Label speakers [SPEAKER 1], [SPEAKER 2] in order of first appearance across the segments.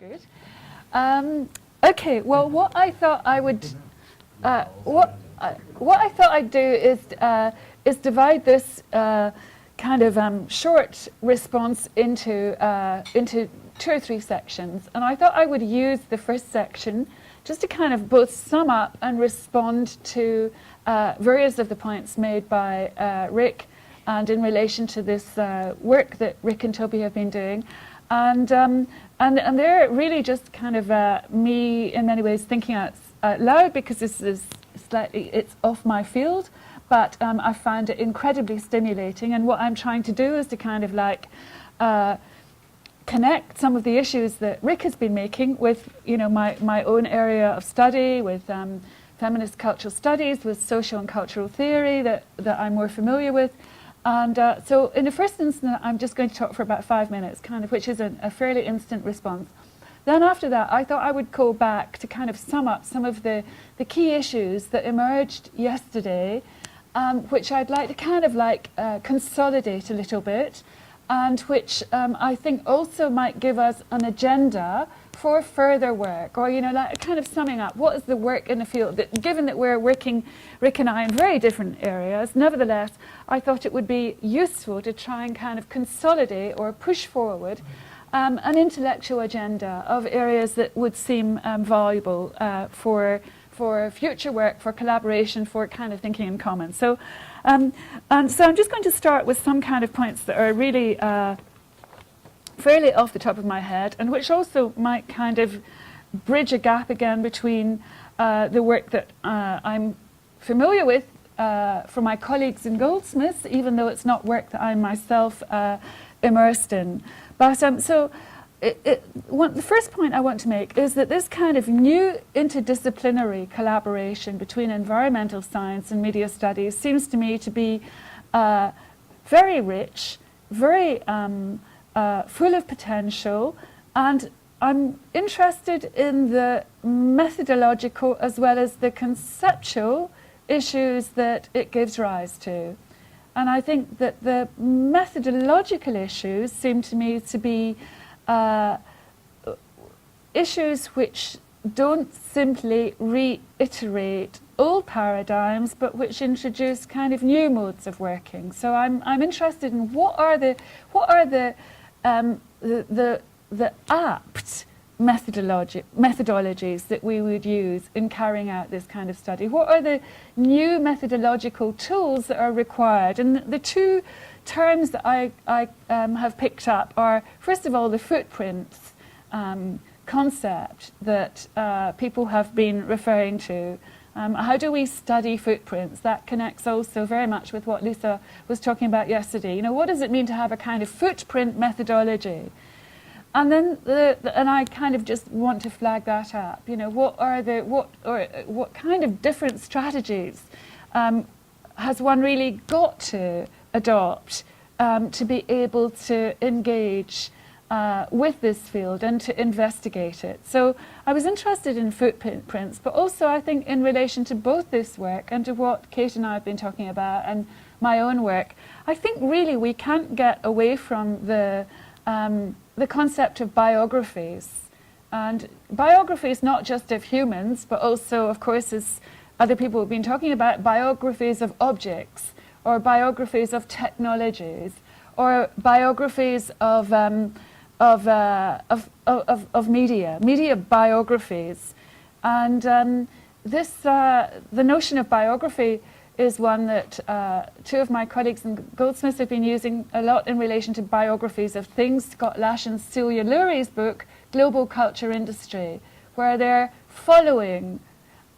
[SPEAKER 1] good. Okay, well, what I thought I would, what I thought I'd do is divide this kind of short response into 2 or 3 sections, and I thought I would use the first section just to kind of both sum up and respond to various of the points made by Rick, and in relation to this work that Rick and Toby have been doing. And they're really just kind of me, in many ways, thinking out loud, because this is it's off my field, but I found it incredibly stimulating. And what I'm trying to do is to kind of like connect some of the issues that Rick has been making with, you know, my own area of study, with feminist cultural studies, with social and cultural theory that I'm more familiar with. And so in the first instance, I'm just going to talk for about 5 minutes, kind of, which is a fairly instant response. Then after that, I thought I would go back to kind of sum up some of the key issues that emerged yesterday, which I'd like to kind of like consolidate a little bit, and which I think also might give us an agenda for further work, or, you know, like kind of summing up what is the work in the field, that given that we're working, Rick and I, in very different areas, nevertheless, I thought it would be useful to try and kind of consolidate or push forward an intellectual agenda of areas that would seem valuable for future work, for collaboration, for kind of thinking in common. So, and so I'm just going to start with some kind of points that are really fairly off the top of my head, and which also might kind of bridge a gap again between the work that I'm familiar with from my colleagues in Goldsmiths, even though it's not work that I'm myself immersed in. But so the first point I want to make is that this kind of new interdisciplinary collaboration between environmental science and media studies seems to me to be very rich, very full of potential, and I'm interested in the methodological as well as the conceptual issues that it gives rise to. And I think that the methodological issues seem to me to be issues which don't simply reiterate old paradigms, but which introduce kind of new modes of working. So I'm interested in what are the apt methodologies that we would use in carrying out this kind of study. What are the new methodological tools that are required? And the 2 terms that I have picked up are, first of all, the footprints concept that people have been referring to. How do we study footprints? That connects also very much with what Lisa was talking about yesterday. You know, what does it mean to have a kind of footprint methodology? And then, and I kind of just want to flag that up. You know, what kind of different strategies has one really got to adopt to be able to engage with this field and to investigate it? So I was interested in footprints, but also I think in relation to both this work and to what Kate and I have been talking about and my own work, I think really we can't get away from the concept of biographies. And biographies not just of humans, but also, of course, as other people have been talking about, biographies of objects, or biographies of technologies, or biographies of media biographies. And the notion of biography is one that 2 of my colleagues in Goldsmiths have been using a lot in relation to biographies of things, Scott Lash and Celia Lurie's book, Global Culture Industry, where they're following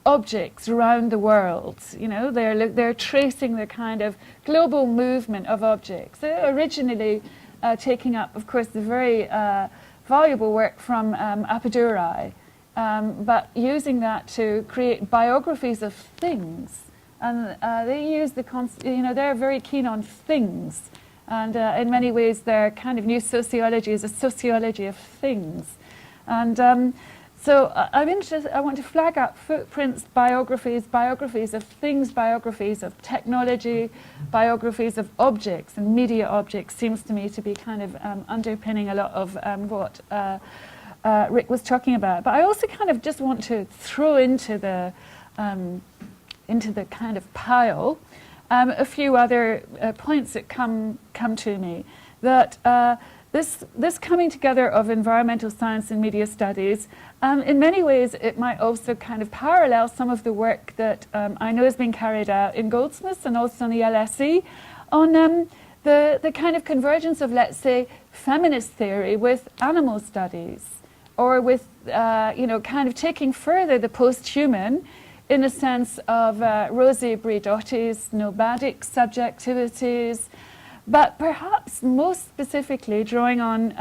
[SPEAKER 1] objects around the world. You know, they're tracing the kind of global movement of objects. They're originally taking up, of course, the very valuable work from Appadurai, but using that to create biographies of things. And they use the you know, they're very keen on things, and in many ways their kind of new sociology is a sociology of things. And so I'm interested. I want to flag up footprints, biographies of things, biographies of technology, biographies of objects, and media objects seems to me to be kind of underpinning a lot of what Rick was talking about. But I also kind of just want to throw into the kind of pile a few other points that come to me. That this coming together of environmental science and media studies, in many ways it might also kind of parallel some of the work that I know has been carried out in Goldsmiths and also on the LSE on the kind of convergence of, let's say, feminist theory with animal studies, or with, kind of taking further the post-human in the sense of Rosie Briedotti's nomadic subjectivities, but perhaps most specifically drawing on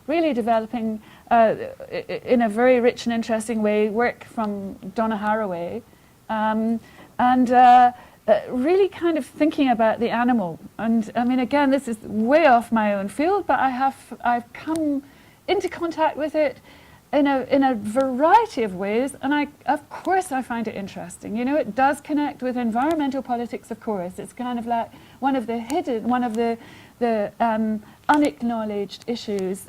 [SPEAKER 1] really developing in a very rich and interesting way work from Donna Haraway, and really kind of thinking about the animal. And I mean, again, this is way off my own field, but I've come into contact with it in a variety of ways, and of course I find it interesting. You know, it does connect with environmental politics, of course. It's kind of like one of the unacknowledged issues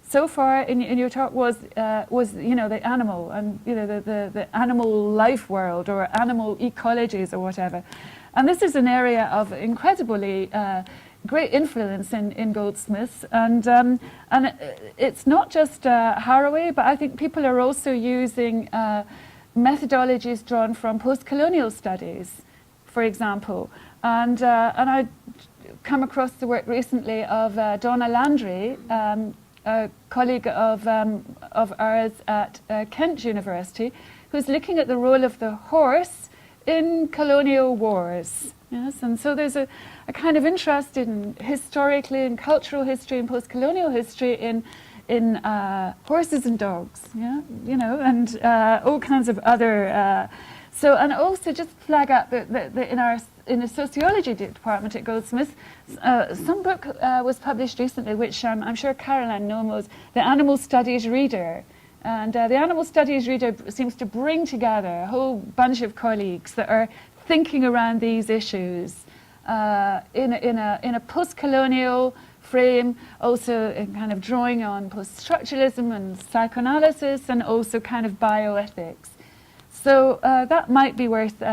[SPEAKER 1] so far in your talk was the animal, and the animal life world or animal ecologies or whatever. And this is an area of incredibly great influence in Goldsmiths, and it's not just Haraway, but I think people are also using methodologies drawn from post-colonial studies, for example. And I come across the work recently of Donna Landry, a colleague of ours at Kent University, who's looking at the role of the horse in colonial wars. Yes, and so there's a kind of interest in historically in cultural history and post-colonial history in horses and dogs, and all kinds of other. And also just flag up that in the sociology department at Goldsmiths, some book was published recently, which I'm sure Caroline knows, The Animal Studies Reader. And the Animal Studies Reader seems to bring together a whole bunch of colleagues that are thinking around these issues in a post-colonial frame, also in kind of drawing on post-structuralism and psychoanalysis, and also kind of bioethics. So that might be worth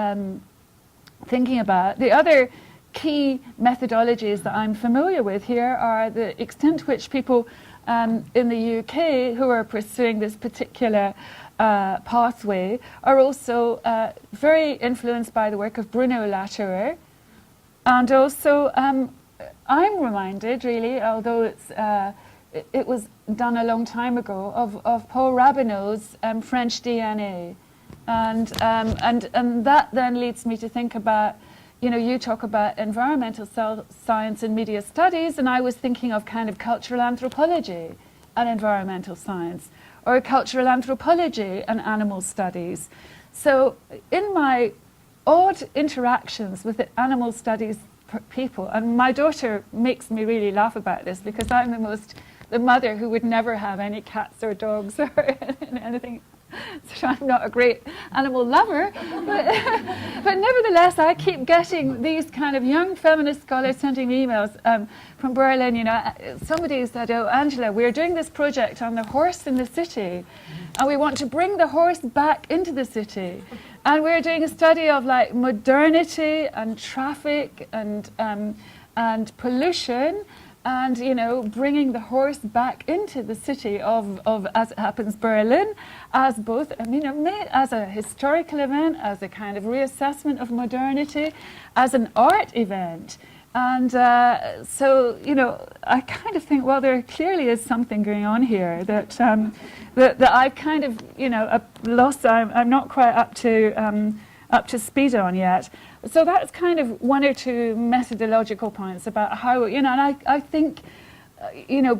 [SPEAKER 1] thinking about. The other key methodologies that I'm familiar with here are the extent to which people in the UK who are pursuing this particular pathway are also very influenced by the work of Bruno Latour. And also I'm reminded, really, although it was done a long time ago, of Paul Rabineau's French DNA. And that then leads me to think about, you talk about environmental science and media studies, and I was thinking of kind of cultural anthropology and environmental science, or cultural anthropology and animal studies. So in my odd interactions with the animal studies people, and my daughter makes me really laugh about this because I'm the mother who would never have any cats or dogs or anything. So I'm not a great animal lover, but nevertheless, I keep getting these kind of young feminist scholars sending me emails from Berlin. Somebody said, "Oh, Angela, we're doing this project on the horse in the city, and we want to bring the horse back into the city, and we're doing a study of like modernity and traffic and pollution." And, bringing the horse back into the city of, as it happens, Berlin, as both, as a historical event, as a kind of reassessment of modernity, as an art event. And so, I kind of think, well, there clearly is something going on here that I've kind of, lost. I'm not quite up to speed on yet. So that's kind of one or two methodological points about how, and I think, Paul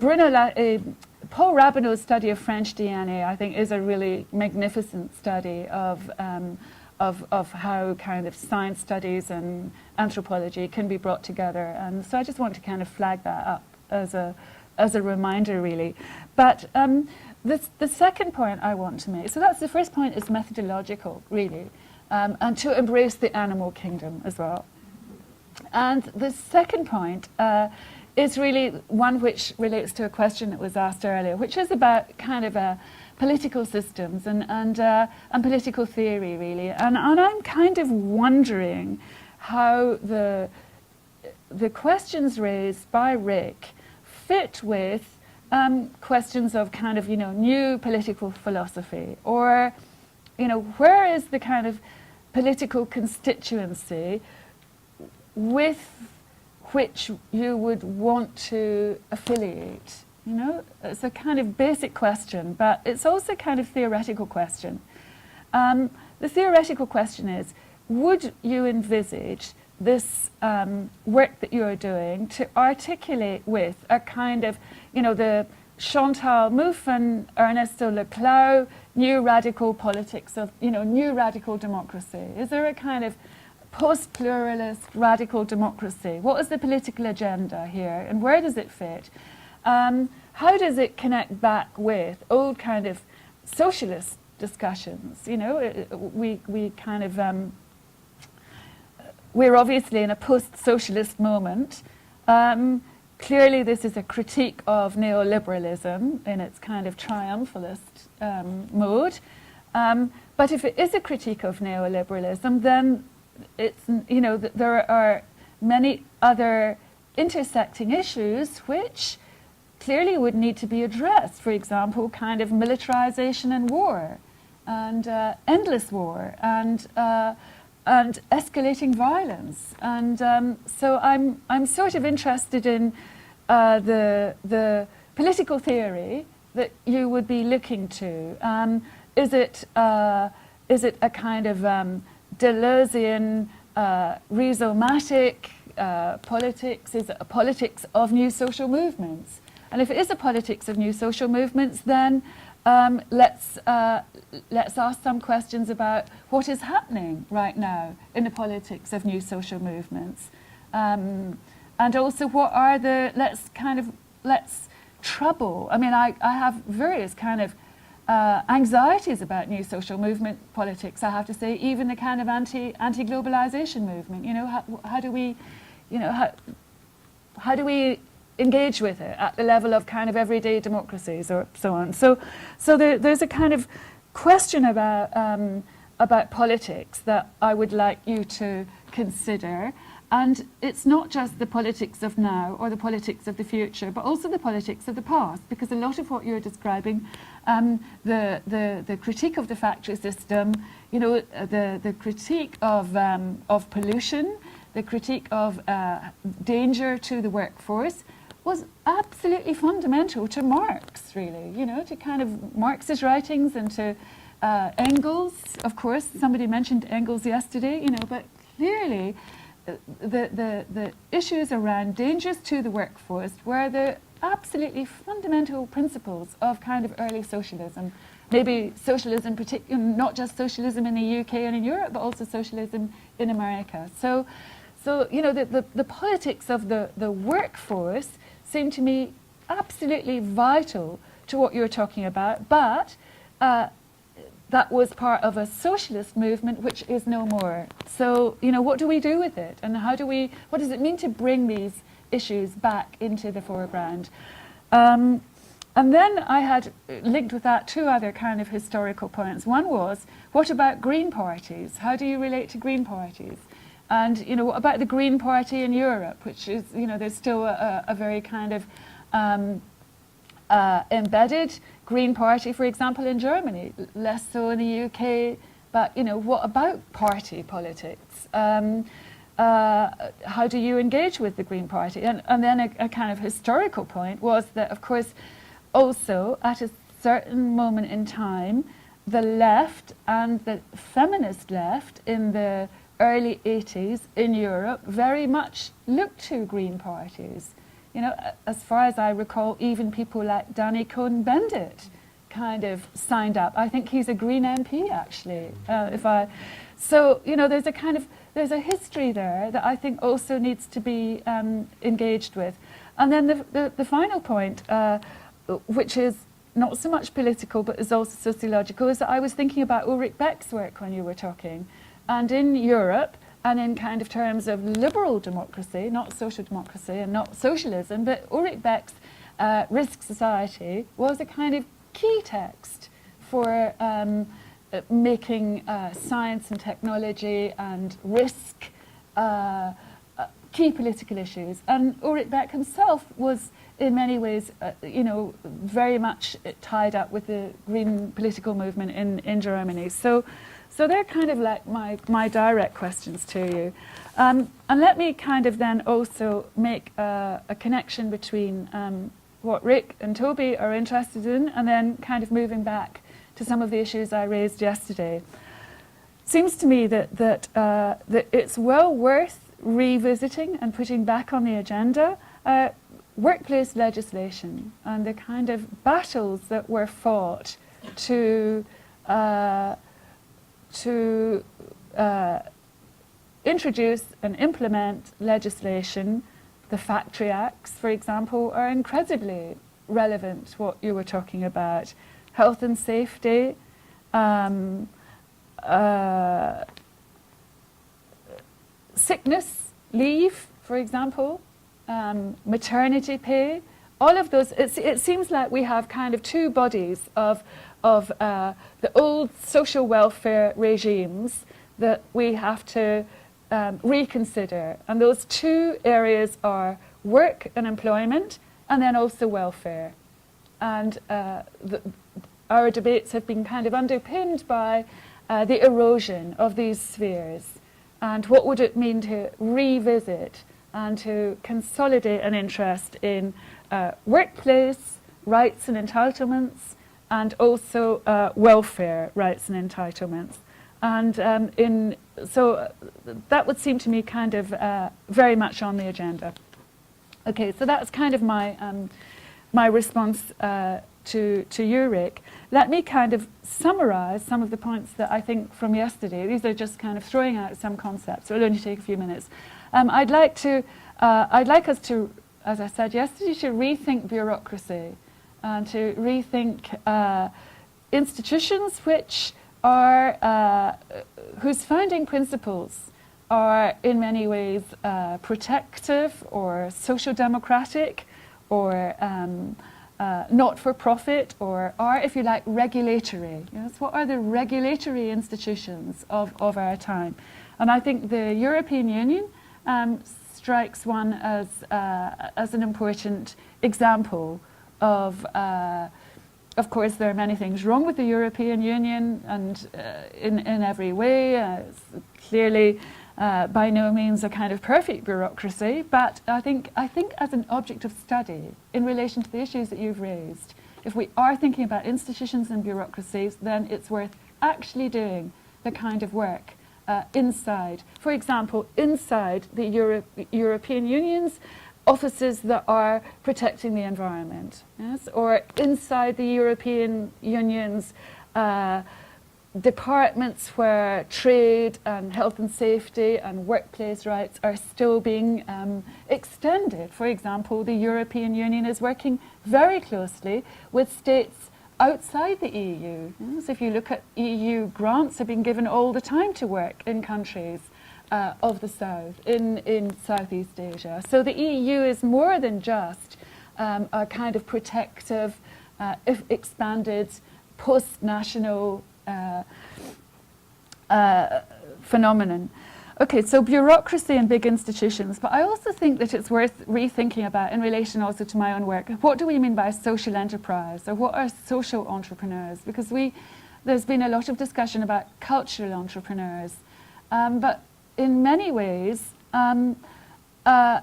[SPEAKER 1] Rabineau's study of French DNA, I think, is a really magnificent study of how kind of science studies and anthropology can be brought together. And so I just want to kind of flag that up as a reminder, really. But the second point I want to make, so that's the first point, is methodological, really. And to embrace the animal kingdom as well. And the second point is really one which relates to a question that was asked earlier, which is about kind of political systems and political theory, really. And I'm kind of wondering how the questions raised by Rick fit with questions of kind of, new political philosophy, or, where is the kind of political constituency with which you would want to affiliate? It's a kind of basic question, but it's also a kind of theoretical question. The theoretical question is, would you envisage this work that you're doing to articulate with a kind of, the Chantal Mouffe and Ernesto Laclau new radical politics of, new radical democracy? Is there a kind of post-pluralist radical democracy? What is the political agenda here, and where does it fit? How does it connect back with old kind of socialist discussions? We kind of we're obviously in a post-socialist moment. Clearly, this is a critique of neoliberalism in its kind of triumphalist mode. But if it is a critique of neoliberalism, then it's, there are many other intersecting issues which clearly would need to be addressed. For example, kind of militarization and war, and endless war, and escalating violence. And so I'm sort of interested in the political theory that you would be looking to. Is it a kind of Deleuzian rhizomatic politics? Is it a politics of new social movements? And if it is a politics of new social movements, then let's ask some questions about what is happening right now in the politics of new social movements, and also what are the let's trouble. I mean, I have various kind of anxieties about new social movement politics. I have to say, even the kind of anti-globalization movement. How do we, how do we engage with it at the level of kind of everyday democracies or so on? So there's a kind of question about politics that I would like you to consider. And it's not just the politics of now or the politics of the future, but also the politics of the past, because a lot of what you're describing, the critique of the factory system, the critique of pollution, the critique of danger to the workforce, was absolutely fundamental to Marx, really, to kind of Marx's writings, and to Engels, of course. Somebody mentioned Engels yesterday, but clearly the issues around dangers to the workforce were the absolutely fundamental principles of kind of early socialism. Maybe socialism, not just socialism in the UK and in Europe, but also socialism in America. So the politics of the workforce seem to me absolutely vital to what you're talking about, but that was part of a socialist movement which is no more. So, what do we do with it? And what does it mean to bring these issues back into the foreground? And then I had linked with that two other kind of historical points. One was, what about Green parties? How do you relate to Green parties? And, what about the Green Party in Europe, which is, there's still a very kind of embedded Green Party, for example, in Germany, less so in the UK. But, what about party politics? How do you engage with the Green Party? And then a kind of historical point was that, of course, also at a certain moment in time, the left and the feminist left in the early 80s in Europe very much looked to Green parties. As far as I recall, even people like Danny Cohn-Bendit kind of signed up. I think he's a Green MP, actually. There's a history there that I think also needs to be engaged with. And then the final point, which is not so much political but is also sociological, is that I was thinking about Ulrich Beck's work when you were talking. And in Europe, and in kind of terms of liberal democracy, not social democracy and not socialism, but Ulrich Beck's Risk Society was a kind of key text for making science and technology and risk key political issues. And Ulrich Beck himself was in many ways, very much tied up with the green political movement in Germany. So they're kind of like my direct questions to you. And let me kind of then also make a connection between what Rick and Toby are interested in, and then kind of moving back to some of the issues I raised yesterday. Seems to me that it's well worth revisiting and putting back on the agenda workplace legislation and the kind of battles that were fought to introduce and implement legislation. The Factory Acts, for example, are incredibly relevant to what you were talking about. Health and safety, sickness leave, for example, maternity pay, all of those. It seems like we have kind of two bodies of the old social welfare regimes that we have to reconsider. And those two areas are work and employment, and then also welfare. And our debates have been kind of underpinned by the erosion of these spheres. And what would it mean to revisit and to consolidate an interest in workplace rights and entitlements, and also welfare rights and entitlements. And so that would seem to me kind of very much on the agenda. Okay, so that's kind of my response to you, Rick. Let me kind of summarize some of the points that I think from yesterday. These are just kind of throwing out some concepts. It'll only take a few minutes. I'd like us to, as I said yesterday, to rethink bureaucracy and to rethink institutions which are, whose founding principles are in many ways protective or social democratic or not-for-profit, or are, if you like, regulatory. Yes? What are the regulatory institutions of our time? And I think the European Union strikes one as an important example of course, there are many things wrong with the European Union, and in every way. It's clearly by no means a kind of perfect bureaucracy, but I think as an object of study in relation to the issues that you've raised, if we are thinking about institutions and bureaucracies, then it's worth actually doing the kind of work inside. For example, inside the European Union's offices that are protecting the environment, yes? Or inside the European Union's departments where trade and health and safety and workplace rights are still being extended. For example, the European Union is working very closely with states outside the EU. Yes? If you look at EU grants, have been given all the time to work in countries of the South, in Southeast Asia. So the EU is more than just a kind of protective, if expanded, post-national phenomenon. Okay, so bureaucracy and big institutions, but I also think that it's worth rethinking about in relation also to my own work. What do we mean by social enterprise, or what are social entrepreneurs? Because there's been a lot of discussion about cultural entrepreneurs, but in many ways, in the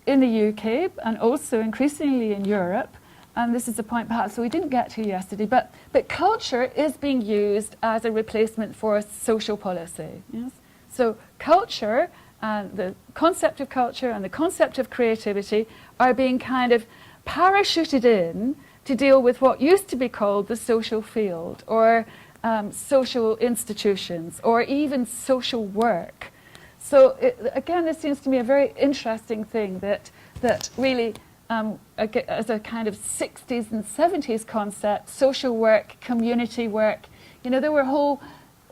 [SPEAKER 1] UK and also increasingly in Europe, and this is a point perhaps we didn't get to yesterday, but culture is being used as a replacement for social policy. Yes? So culture and the concept of culture and the concept of creativity are being kind of parachuted in to deal with what used to be called the social field, or social institutions, or even social work. So again, this seems to me a very interesting thing that really, as a kind of 60s and 70s concept, social work, community work, there were whole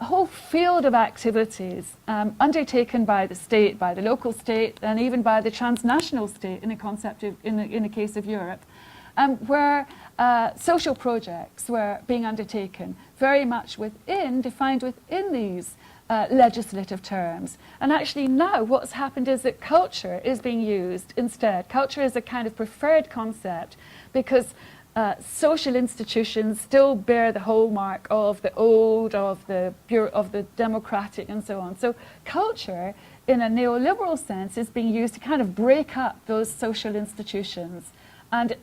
[SPEAKER 1] whole field of activities undertaken by the state, by the local state, and even by the transnational state in the case of Europe, where social projects were being undertaken very much defined within these legislative terms. And actually now what's happened is that culture is being used instead. Culture is a kind of preferred concept because social institutions still bear the hallmark of the old, of the democratic, and so on. So culture, in a neoliberal sense, is being used to kind of break up those social institutions and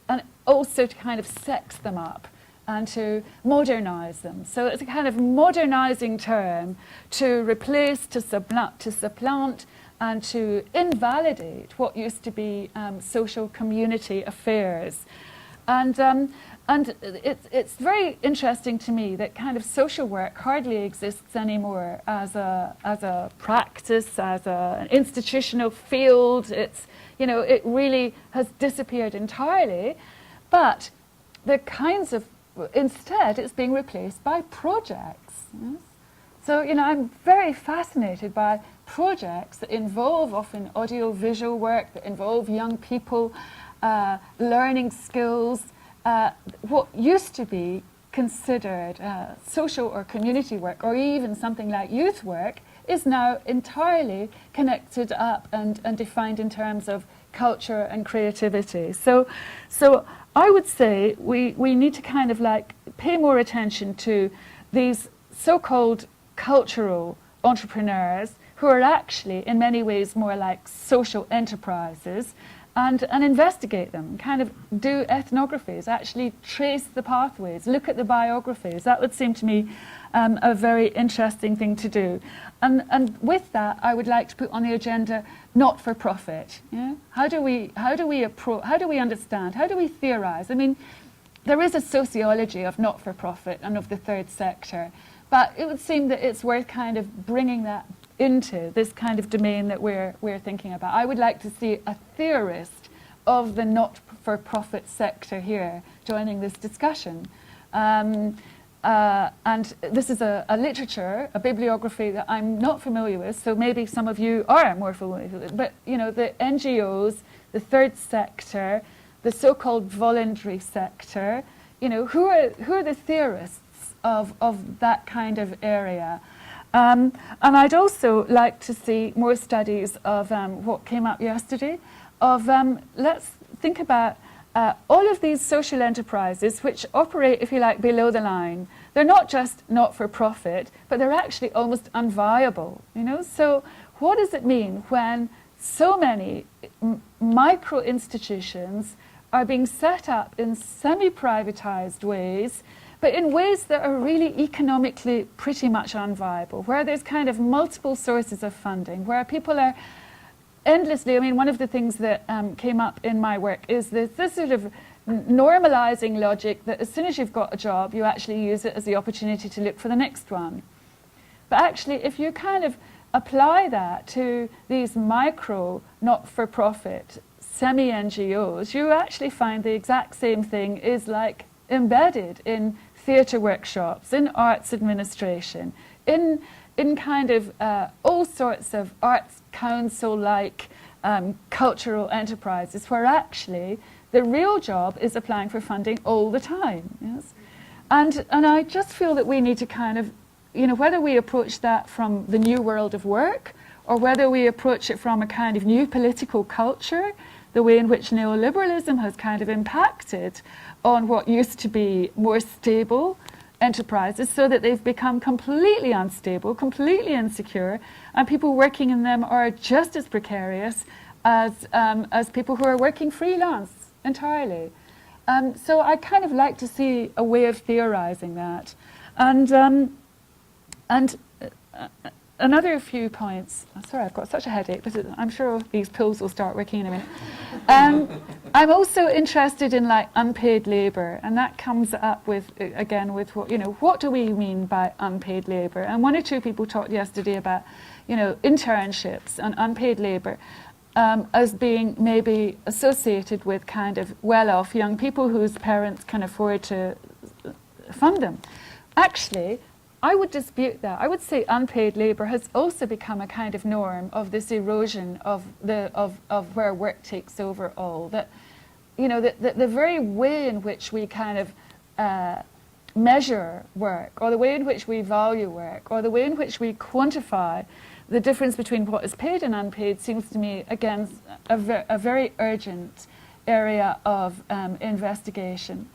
[SPEAKER 1] also to kind of sex them up and to modernize them. So it's a kind of modernizing term to replace, to supplant, and to invalidate what used to be social community affairs. And it's very interesting to me that kind of social work hardly exists anymore as a practice, as an institutional field. It's, it really has disappeared entirely. But the kinds of, instead, it's being replaced by projects. Yes? So, I'm very fascinated by projects that involve often audio-visual work, that involve young people, learning skills. What used to be considered social or community work, or even something like youth work, is now entirely connected up and defined in terms of culture and creativity. So I would say we need to kind of like pay more attention to these so-called cultural entrepreneurs who are actually in many ways more like social enterprises, and investigate them, kind of do ethnographies, actually trace the pathways, look at the biographies. That would seem to me a very interesting thing to do. And with that, I would like to put on the agenda not-for-profit. Yeah? How do we understand? How do we theorize? I mean, there is a sociology of not-for-profit and of the third sector, but it would seem that it's worth kind of bringing that into this kind of domain that we're thinking about. I would like to see a theorist of the not-for-profit sector here joining this discussion. And this is a literature, a bibliography that I'm not familiar with, so maybe some of you are more familiar with it. But, the NGOs, the third sector, the so-called voluntary sector, who are the theorists of that kind of area? And I'd also like to see more studies of what came up yesterday, of let's think about all of these social enterprises which operate, if you like, below the line. They're not just not-for-profit, but they're actually almost unviable, So what does it mean when so many micro-institutions are being set up in semi-privatized ways, but in ways that are really economically pretty much unviable, where there's kind of multiple sources of funding, where people are endlessly, one of the things that came up in my work is this sort of normalizing logic that as soon as you've got a job, you actually use it as the opportunity to look for the next one. But actually, if you kind of apply that to these micro, not-for-profit, semi-NGOs, you actually find the exact same thing is like embedded in theatre workshops, in arts administration, in kind of all sorts of arts council-like cultural enterprises, where actually the real job is applying for funding all the time. Yes? And I just feel that we need to kind of, whether we approach that from the new world of work, or whether we approach it from a kind of new political culture, the way in which neoliberalism has kind of impacted on what used to be more stable enterprises, so that they've become completely unstable, completely insecure, and people working in them are just as precarious as people who are working freelance entirely. So I kind of like to see a way of theorizing that. And another few points. Sorry, I've got such a headache, but I'm sure these pills will start working in a minute. I'm also interested in like unpaid labour, and that comes up with, again, with what do we mean by unpaid labour? And one or two people talked yesterday about, internships and unpaid labour as being maybe associated with kind of well-off young people whose parents can afford to fund them. Actually, I would dispute that. I would say unpaid labour has also become a kind of norm of this erosion of where work takes over all. That, you know, the very way in which we kind of measure work, or the way in which we value work, or the way in which we quantify the difference between what is paid and unpaid seems to me, again, a very urgent area of investigation.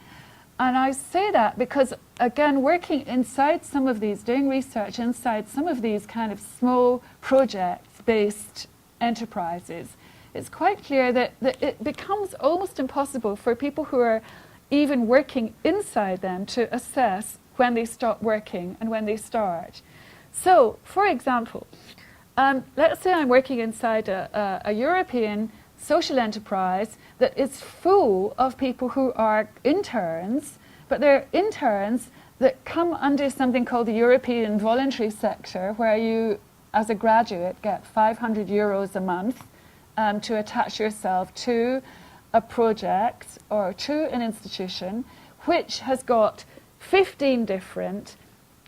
[SPEAKER 1] And I say that because, again, working inside some of these, doing research inside some of these kind of small project-based enterprises, it's quite clear that it becomes almost impossible for people who are even working inside them to assess when they stop working and when they start. So, for example, let's say I'm working inside a European social enterprise that is full of people who are interns, but they're interns that come under something called the European Voluntary sector, where you, as a graduate, get 500 euros a month to attach yourself to a project or to an institution which has got 15 different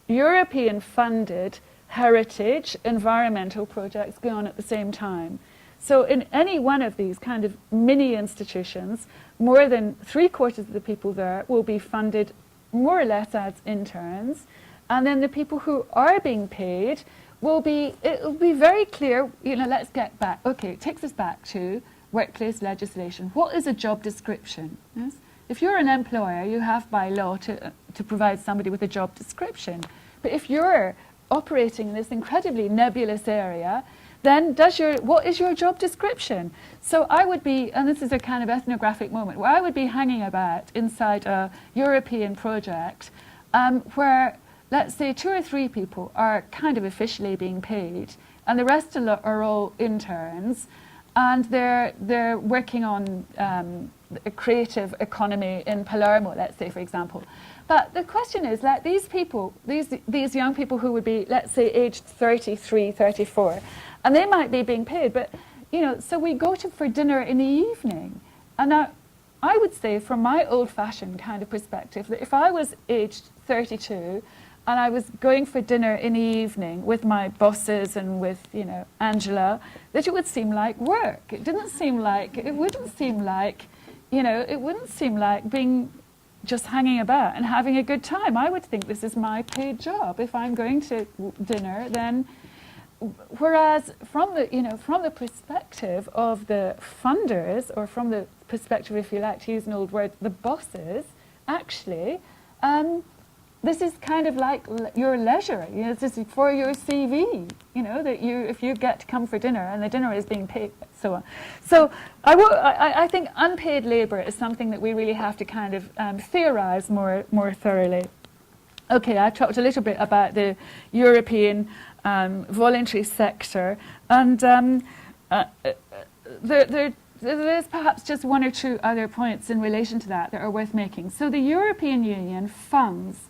[SPEAKER 1] European-funded heritage environmental projects going on at the same time. So in any one of these kind of mini institutions, more than 3/4 of the people there will be funded more or less as interns, and then the people who are being paid will be, it'll be very clear, you know, let's get back, okay, it takes us back to workplace legislation. What is a job description? Yes? If you're an employer, you have by law to provide somebody with a job description. But if you're operating in this incredibly nebulous area, then what is your job description? So I would be, and this is a kind of ethnographic moment, where I would be hanging about inside a European project where, let's say, 2 or 3 people are kind of officially being paid, and the rest are all interns, and they're working on a creative economy in Palermo, let's say, for example. But the question is, like, these people, these young people who would be, let's say, aged 33, 34, and they might be being paid, but, you know, so we go for dinner in the evening. And now, I would say, from my old-fashioned kind of perspective, that if I was aged 32 and I was going for dinner in the evening with my bosses and with, you know, Angela, that it would seem like work. It wouldn't seem like, you know, it wouldn't seem like being just hanging about and having a good time. I would think this is my paid job. If I'm going to dinner, then, whereas from the perspective of the funders, or from the perspective, if you like to use an old word, the bosses, actually, this is kind of like your leisure. You know, this is for your CV. You know, that if you get to come for dinner and the dinner is being paid, so on. So I think unpaid labour is something that we really have to kind of theorise more thoroughly. Okay, I talked a little bit about the European voluntary sector, and there's perhaps just 1 or 2 other points in relation to that are worth making. So the European Union funds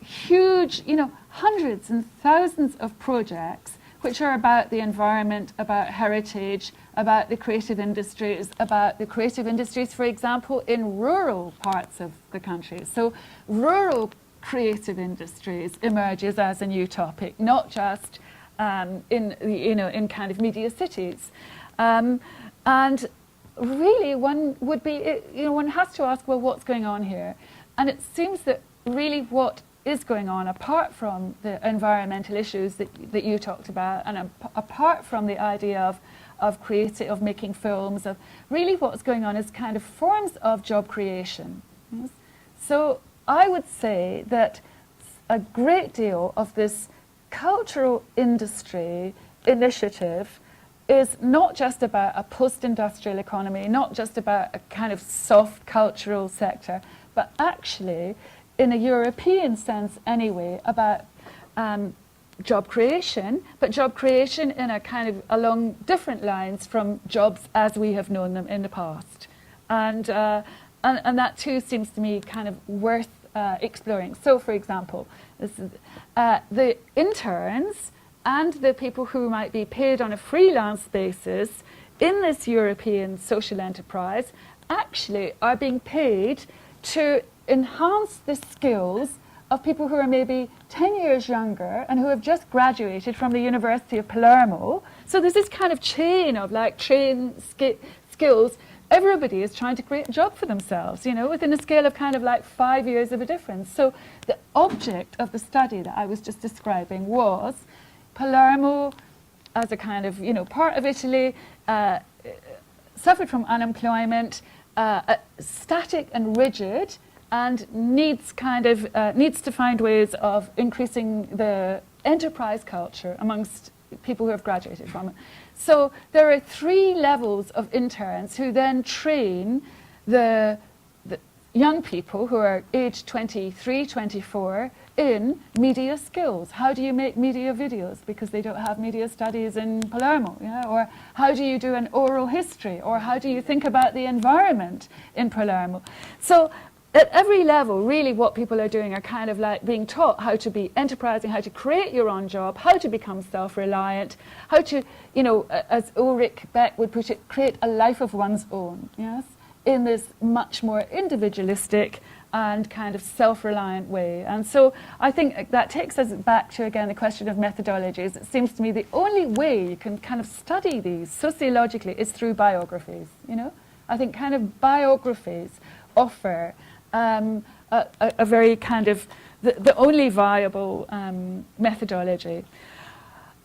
[SPEAKER 1] huge, you know, hundreds and thousands of projects which are about the environment, about heritage, about the creative industries, for example, in rural parts of the country. So rural creative industries emerges as a new topic, not just in kind of media cities. And really, one has to ask, well, what's going on here? And it seems that really what is going on, apart from the environmental issues that you talked about, and apart from the idea of making films, of really what's going on is kind of forms of job creation. Yes? So I would say that a great deal of this cultural industry initiative is not just about a post-industrial economy, not just about a kind of soft cultural sector, but actually, in a European sense anyway, about job creation, but job creation in a kind of along different lines from jobs as we have known them in the past. And that too seems to me kind of worth exploring. So, for example, the interns and the people who might be paid on a freelance basis in this European social enterprise actually are being paid to enhance the skills of people who are maybe 10 years younger and who have just graduated from the University of Palermo. So there's this kind of chain of like skills. Everybody is trying to create a job for themselves, you know, within a scale of kind of like 5 years of a difference. So the object of the study that I was just describing was Palermo as a kind of, you know, part of Italy, suffered from unemployment, static and rigid, and needs to find ways of increasing the enterprise culture amongst people who have graduated from it. So there are 3 levels of interns who then train the young people who are aged 23, 24 in media skills. How do you make media videos? Because they don't have media studies in Palermo, you know? Or how do you do an oral history? Or how do you think about the environment in Palermo? So at every level, really what people are doing are kind of like being taught how to be enterprising, how to create your own job, how to become self-reliant, how to, you know, as Ulrich Beck would put it, create a life of one's own, yes, in this much more individualistic and kind of self-reliant way. And so I think that takes us back to, again, the question of methodologies. It seems to me the only way you can kind of study these sociologically is through biographies, you know? I think kind of biographies offer a very kind of the only viable methodology.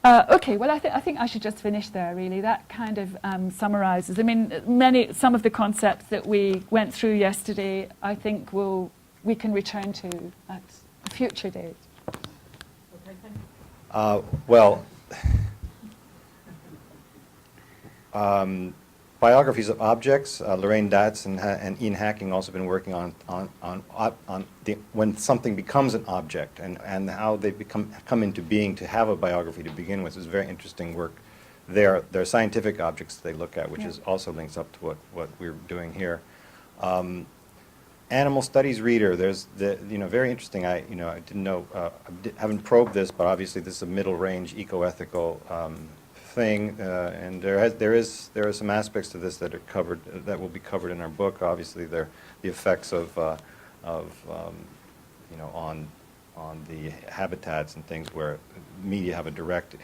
[SPEAKER 1] Okay, well, I think I should just finish there, really. That kind of summarizes. I mean, some of the concepts that we went through yesterday, I think we can return to at a future date. Okay, thank you.
[SPEAKER 2] Well, Biographies of Objects, Lorraine Datz and Ian Hacking also been working on when something becomes an object and how they come into being to have a biography to begin with. Is very interesting work. There are scientific objects they look at, which is also links up to what we're doing here. Animal studies reader. There's very interesting. I didn't know. Haven't probed this, but obviously this is a middle range eco-ethical thing, and there are some aspects to this that are covered, that will be covered in our book. Obviously, the effects of on the habitats and things where media have a direct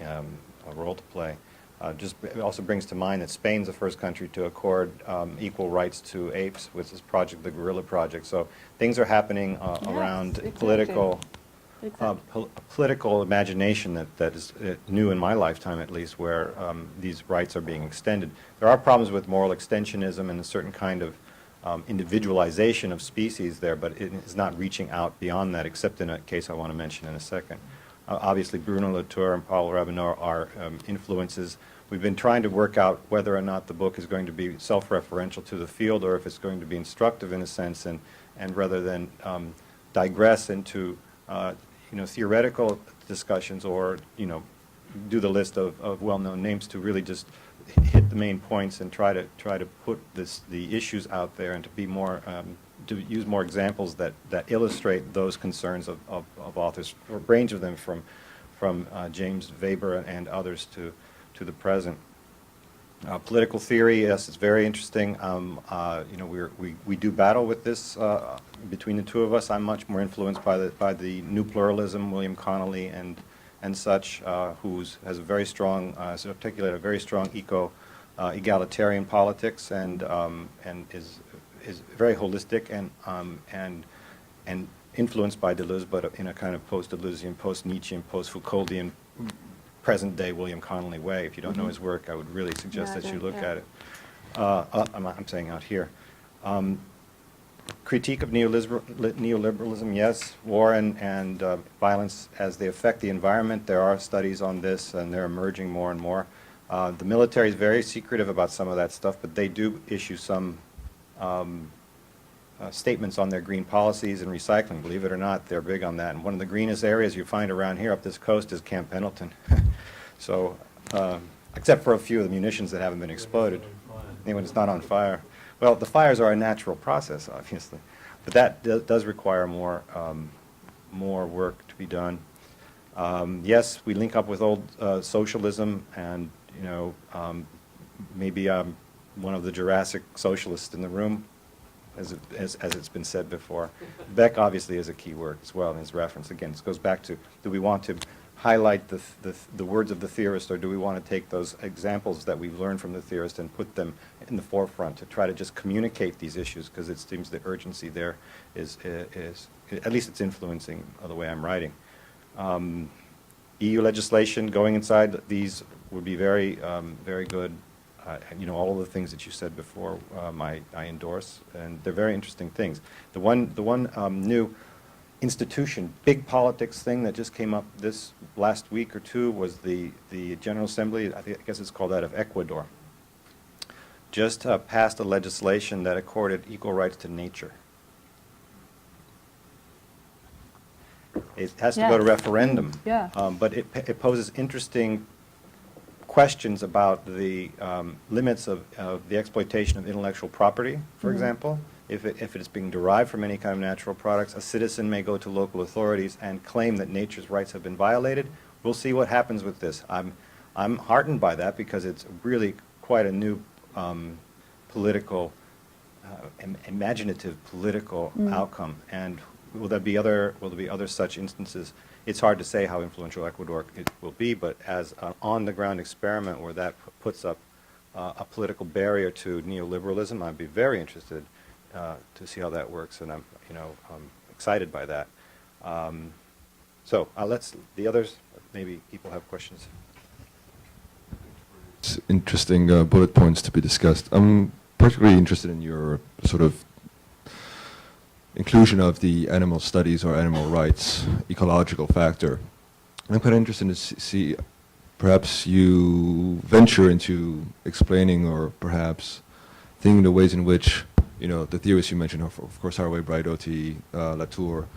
[SPEAKER 2] role to play. It also brings to mind that Spain's the first country to accord equal rights to apes with this project, the Gorilla Project. So things are happening around political. Political imagination that is new in my lifetime, at least, where these rights are being extended. There are problems with moral extensionism and a certain kind of individualization of species there, but it is not reaching out beyond that, except in a case I want to mention in a second. Obviously, Bruno Latour and Paul Rabinow are influences. We've been trying to work out whether or not the book is going to be self-referential to the field or if it's going to be instructive in a sense, and rather than digress into theoretical discussions or, do the list of well-known names, to really just hit the main points and try to put the issues out there and to be more, to use more examples that illustrate those concerns of authors, a range of them from James Weber and others to the present. Political theory, yes, it's very interesting. We do battle with this between the two of us. I'm much more influenced by the new pluralism, William Connolly and such, who has a very strong, has articulated a very strong egalitarian politics and is very holistic and influenced by Deleuze, but in a kind of post-Deleuzian, post-Nietzschean, post-Foucauldian, present-day William Connolly way. If you don't know his work, I would really suggest that you look at it. I'm saying out here. Critique of neoliberalism, yes. War and violence as they affect the environment. There are studies on this, and they're emerging more and more. The military is very secretive about some of that stuff, but they do issue some statements on their green policies and recycling. Believe it or not, they're big on that. And one of the greenest areas you find around here up this coast is Camp Pendleton. So, except for a few of the munitions that haven't been exploded. When it's not on fire. Well, the fires are a natural process, obviously. But that does require more work to be done. Yes, we link up with old socialism, and, maybe I'm one of the Jurassic socialists in the room. as it's been said before. Beck obviously is a key word as well in his reference. Again, this goes back to, do we want to highlight the words of the theorist, or do we want to take those examples that we've learned from the theorist and put them in the forefront to try to just communicate these issues, because it seems the urgency there is at least it's influencing the way I'm writing. EU legislation going inside these would be very, very good. You know, all of the things that you said before, I endorse, and they're very interesting things. The one new institution, big politics thing that just came up this last week or two was the General Assembly, I guess it's called that, of Ecuador, just passed a legislation that accorded equal rights to nature. It has to go to referendum, but it poses interesting questions about the limits of the exploitation of intellectual property, for example. If it is being derived from any kind of natural products, a citizen may go to local authorities and claim that nature's rights have been violated. We'll see what happens with this. I'm heartened by that because it's really quite a new political, imaginative political outcome. And will there be other such instances? It's hard to say how influential Ecuador it will be, but as an on-the-ground experiment where that puts up a political barrier to neoliberalism, I'd be very interested to see how that works, and I'm excited by that. So let's the others. Maybe people have questions.
[SPEAKER 3] It's interesting bullet points to be discussed. I'm particularly interested in your sort of inclusion of the animal studies or animal rights ecological factor. I'm quite interested to see, perhaps you venture into explaining or perhaps thinking the ways in which, you know, the theorists you mentioned, of course, Haraway, Braidotti, Latour,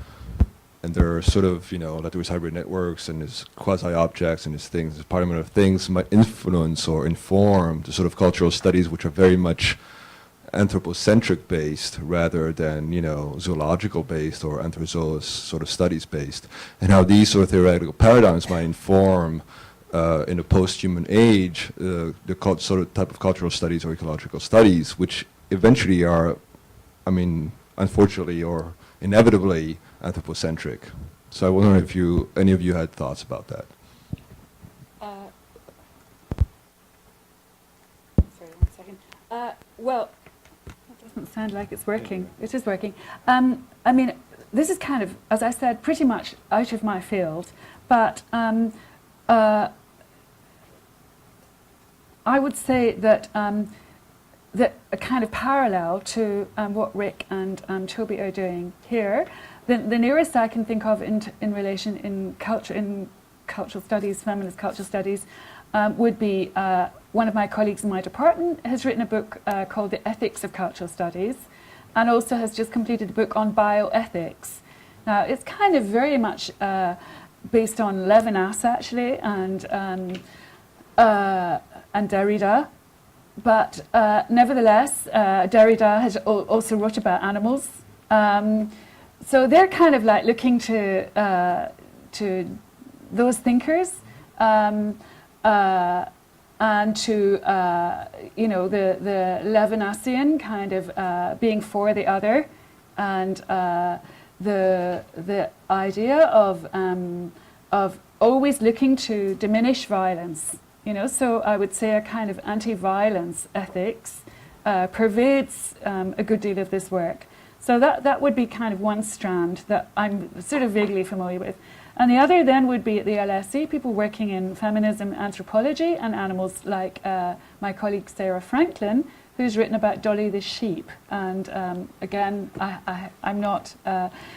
[SPEAKER 3] and their sort of, you know, Latour's hybrid networks and his quasi-objects and his things, his parliament of things might influence or inform the sort of cultural studies which are very much anthropocentric based rather than, you know, zoological based or anthrozoous sort of studies based, and how these sort of theoretical paradigms might inform in a post-human age the sort of type of cultural studies or ecological studies, which eventually are, I mean, unfortunately or inevitably anthropocentric. So I wonder if any of you had thoughts about that.
[SPEAKER 1] Sorry, 1 second. Well, doesn't sound like it's working. It is working. I mean, this is kind of, as I said, pretty much out of my field, but I would say that that a kind of parallel to what Rick and Toby are doing here. The nearest I can think of in relation in cultural studies, feminist cultural studies, would be one of my colleagues in my department has written a book called The Ethics of Cultural Studies, and also has just completed a book on bioethics. Now, it's kind of very much based on Levinas, actually, and Derrida, but nevertheless, Derrida has also wrote about animals. So they're kind of like looking to those thinkers, and to you know, the Levinasian kind of being for the other, and the idea of always looking to diminish violence. You know, so I would say a kind of anti-violence ethics pervades a good deal of this work. So that would be kind of one strand that I'm sort of vaguely familiar with. And the other then would be at the LSE, people working in feminism, anthropology, and animals, like my colleague Sarah Franklin, who's written about Dolly the sheep. And again, I'm not...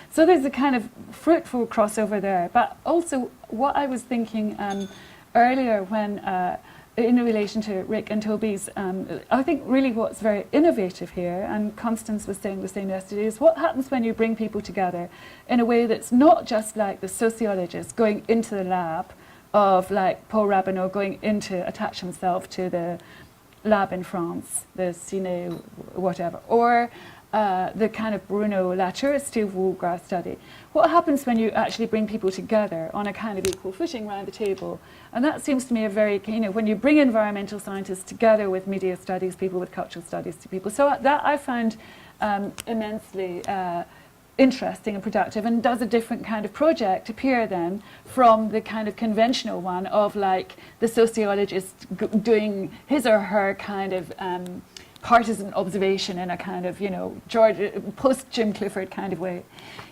[SPEAKER 1] so there's a kind of fruitful crossover there. But also, what I was thinking earlier when, in relation to Rick and Toby's, I think really what's very innovative here, and Constance was saying the same yesterday, is what happens when you bring people together in a way that's not just like the sociologist going into the lab of, like, Paul Rabineau going into attach himself to the lab in France, the Cine whatever, or the kind of Bruno Latour, Steve Woolgrass study. What happens when you actually bring people together on a kind of equal footing around the table? And that seems to me a very, you know, when you bring environmental scientists together with media studies people, with cultural studies people. So that I found immensely interesting and productive, and does a different kind of project appear then from the kind of conventional one of like the sociologist doing his or her kind of partisan observation in a kind of, you know, post Jim Clifford kind of way.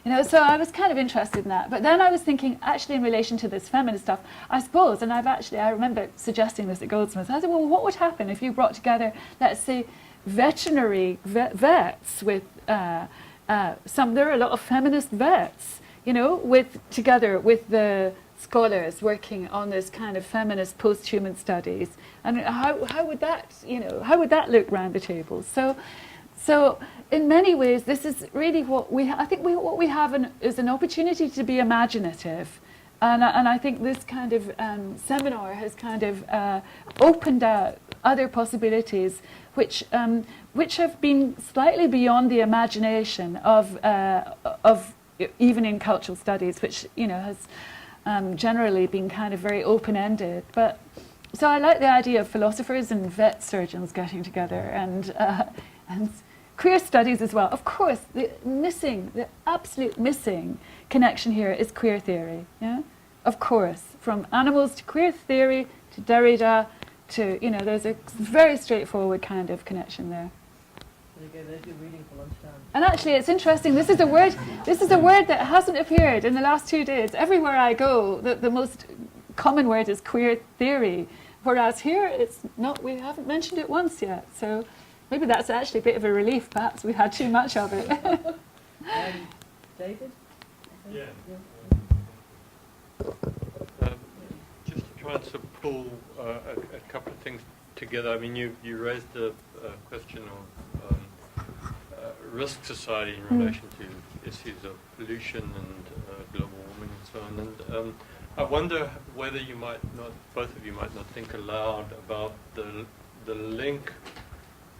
[SPEAKER 1] You know, so I was kind of interested in that. But then I was thinking, actually, in relation to this feminist stuff, I suppose, and I remember suggesting this at Goldsmiths, I said, well, what would happen if you brought together, let's say, veterinary vets with there are a lot of feminist vets, you know, together with the scholars working on this kind of feminist post-human studies, and how would that, you know, how would that look round the table? So in many ways, this is really what what we have is an opportunity to be imaginative, and I think this kind of seminar has kind of opened out other possibilities which have been slightly beyond the imagination of even in cultural studies, which, you know, has generally been kind of very open-ended. But so I like the idea of philosophers and vet surgeons getting together, and queer studies as well. Of course, the absolute missing connection here is queer theory. Yeah, of course, from animals to queer theory to Derrida to, you know, there's a very straightforward kind of connection there.
[SPEAKER 4] There's your reading for lunchtime.
[SPEAKER 1] And actually, it's interesting. This is a word that hasn't appeared in the last 2 days. Everywhere I go, the most common word is queer theory, whereas here it's not. We haven't mentioned it once yet. So maybe that's actually a bit of a relief. Perhaps we had too much of it.
[SPEAKER 4] David?
[SPEAKER 5] Yeah. Just to try and sort of pull a couple of things together. I mean, you raised the question of risk society in relation to issues of pollution and global warming and so on. And I wonder whether you might not, both of you might not think aloud about the link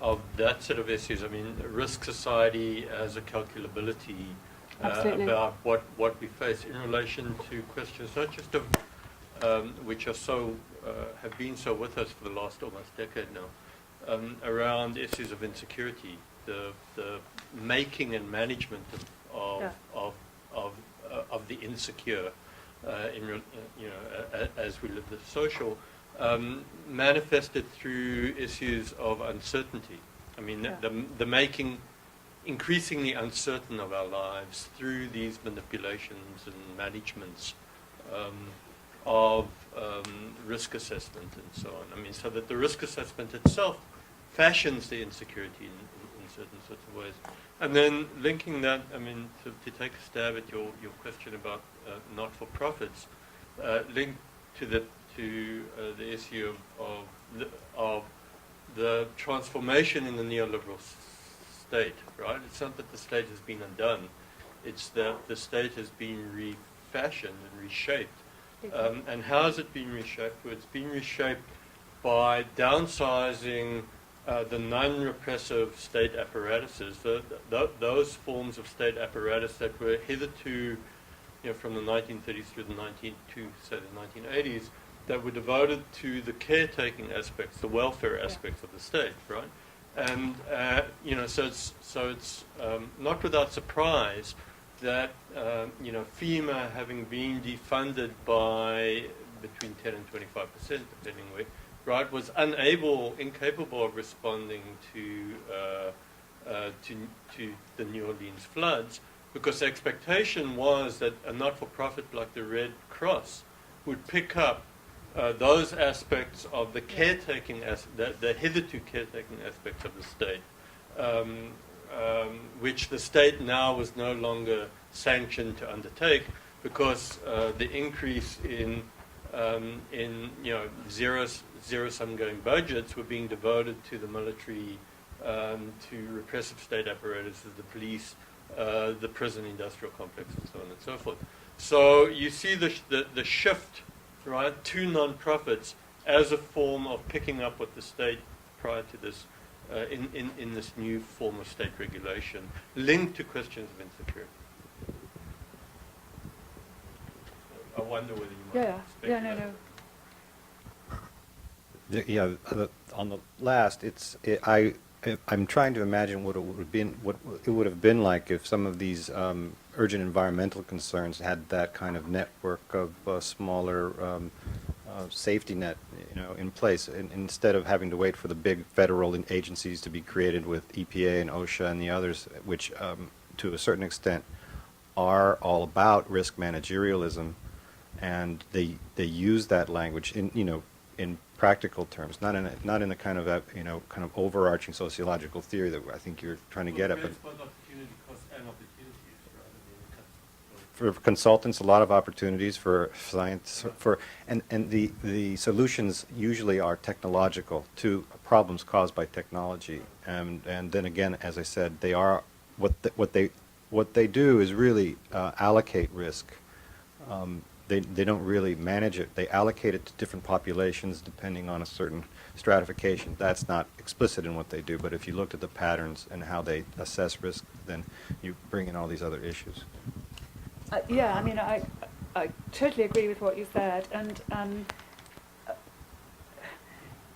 [SPEAKER 5] of that set of issues. I mean, risk society as a calculability about what we face in relation to questions not just of which are so have been so with us for the last almost decade now, around issues of insecurity, the making and management of the insecure, as we live the social, manifested through issues of uncertainty. I mean, the making increasingly uncertain of our lives through these manipulations and managements of risk assessment and so on. I mean, so that the risk assessment itself fashions the insecurity in certain sorts of ways. And then linking that, I mean, to take a stab at your question about not-for-profits, linked to the issue of the transformation in the neoliberal state, right? It's not that the state has been undone, it's that the state has been refashioned and reshaped. And how has it been reshaped? Well, it's been reshaped by downsizing the non-repressive state apparatuses, those forms of state apparatus that were hitherto, from the 1930s through the 1980s, that were devoted to the caretaking aspects, the welfare aspects of the state, right? And so it's not without surprise that FEMA, having been defunded by between 10 and 25%, depending where, right, was incapable of responding to the New Orleans floods, because the expectation was that a not-for-profit like the Red Cross would pick up those aspects of the caretaking, the hitherto caretaking aspects of the state, which the state now was no longer sanctioned to undertake, because the increase in zero-sum going budgets were being devoted to the military, to repressive state apparatuses, the police, the prison industrial complex, and so on and so forth. So you see the shift, right, to non-profits as a form of picking up what the state prior to this, in this new form of state regulation, linked to questions of insecurity. I wonder whether you might speculate.
[SPEAKER 2] Yeah, on the last, I I'm trying to imagine what it would have been like if some of these urgent environmental concerns had that kind of network of smaller safety net, in place, instead of having to wait for the big federal agencies to be created with EPA and OSHA and the others, which to a certain extent are all about risk managerialism, and they use that language in practical terms, not in a kind of overarching sociological theory that I think you're trying to get at. But for consultants, a lot of opportunities for science, and the solutions usually are technological to problems caused by technology, and then again, as I said, they are what they do is really allocate risk. They don't really manage it. They allocate it to different populations depending on a certain stratification. That's not explicit in what they do, but if you looked at the patterns and how they assess risk, then you bring in all these other issues.
[SPEAKER 1] Yeah, I mean, I totally agree with what you said, and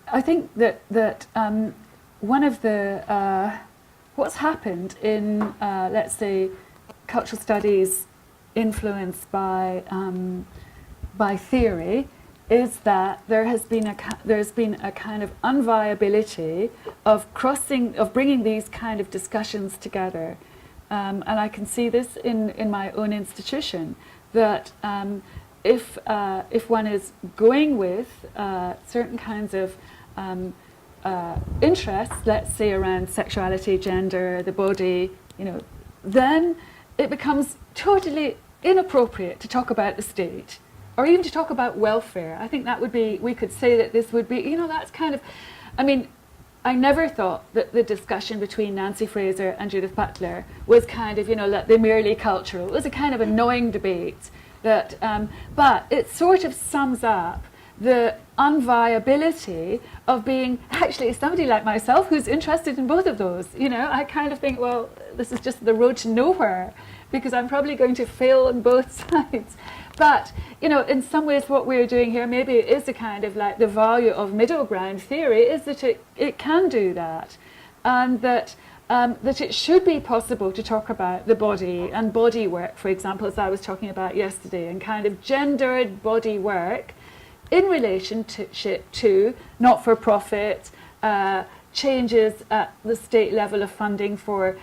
[SPEAKER 1] I think that one of the what's happened in let's say cultural studies influenced by theory is that there's been a kind of unviability of bringing these kind of discussions together. And I can see this in my own institution, that if one is going with certain kinds of interests, let's say around sexuality, gender, the body, then it becomes totally inappropriate to talk about the state, or even to talk about welfare. I think that would be, we could say that this would be, that's kind of, I mean, I never thought that the discussion between Nancy Fraser and Judith Butler was kind of, like the merely cultural. It was a kind of annoying debate that, but it sort of sums up the unviability of being actually somebody like myself who's interested in both of those. I kind of think, well, this is just the road to nowhere, because I'm probably going to fail on both sides. But, in some ways what we're doing here maybe is a kind of like the value of middle ground theory is that it can do that, and that it should be possible to talk about the body and body work, for example, as I was talking about yesterday, and kind of gendered body work in relationship to not-for-profit changes at the state level of funding for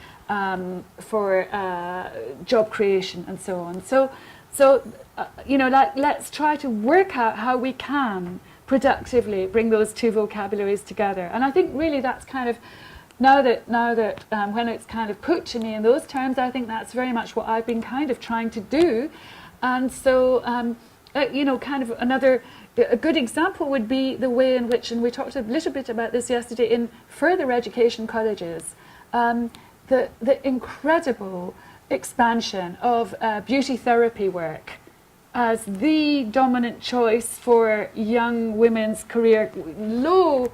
[SPEAKER 1] job creation and so on. So let's try to work out how we can productively bring those two vocabularies together. And I think really that's kind of, now that when it's kind of put to me in those terms, I think that's very much what I've been kind of trying to do. And so, kind of a good example would be the way in which, and we talked a little bit about this yesterday, in further education colleges, the incredible expansion of beauty therapy work as the dominant choice for young women's career, low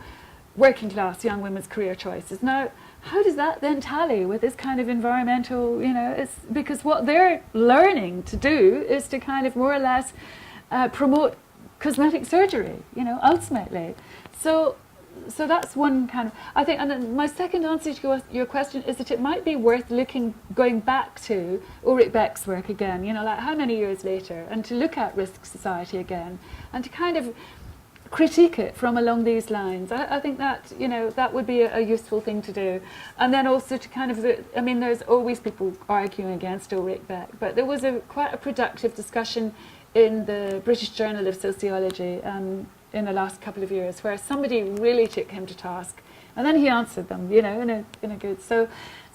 [SPEAKER 1] working class young women's career choices. Now, how does that then tally with this kind of environmental, it's because what they're learning to do is to kind of more or less promote cosmetic surgery, ultimately. So that's one kind of, I think, and then my second answer to your question is that it might be worth going back to Ulrich Beck's work again, like how many years later, and to look at risk society again, and to kind of critique it from along these lines. I think that, that would be a useful thing to do. And then also to kind of, there's always people arguing against Ulrich Beck, but there was quite a productive discussion in the British Journal of Sociology in the last couple of years, where somebody really took him to task, and then he answered them, in a good. So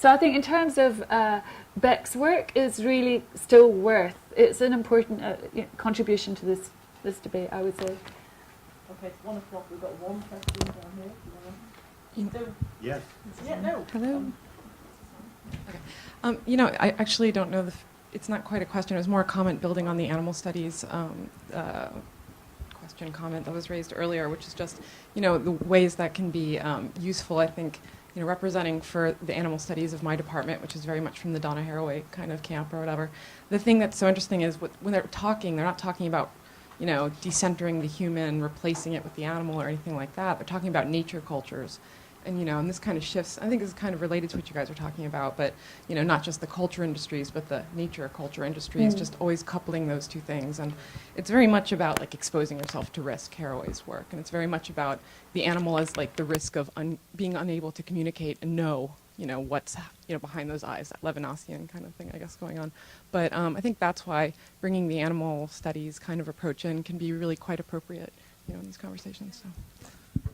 [SPEAKER 1] I think in terms of Beck's work is really still it's an important contribution to this debate, I would say.
[SPEAKER 4] Okay, it's 1 o'clock. We've got one question down here. Do you want to?
[SPEAKER 2] Yes.
[SPEAKER 4] Yeah, no.
[SPEAKER 1] Hello.
[SPEAKER 6] Okay. I actually don't know it's not quite a question. It was more a comment building on the animal studies comment that was raised earlier, which is just, the ways that can be useful, I think, representing for the animal studies of my department, which is very much from the Donna Haraway kind of camp or whatever. The thing that's so interesting is when they're not talking about, decentering the human, replacing it with the animal or anything like that. They're talking about nature cultures. And, and this kind of shifts, I think this is kind of related to what you guys are talking about, but, not just the culture industries, but the nature culture industries, just always coupling those two things. And it's very much about, like, exposing yourself to risk, Haraway's work. And it's very much about the animal as, like, the risk of being unable to communicate and know, what's, behind those eyes, that Levinasian kind of thing, I guess, going on. But I think that's why bringing the animal studies kind of approach in can be really quite appropriate, in these conversations. So.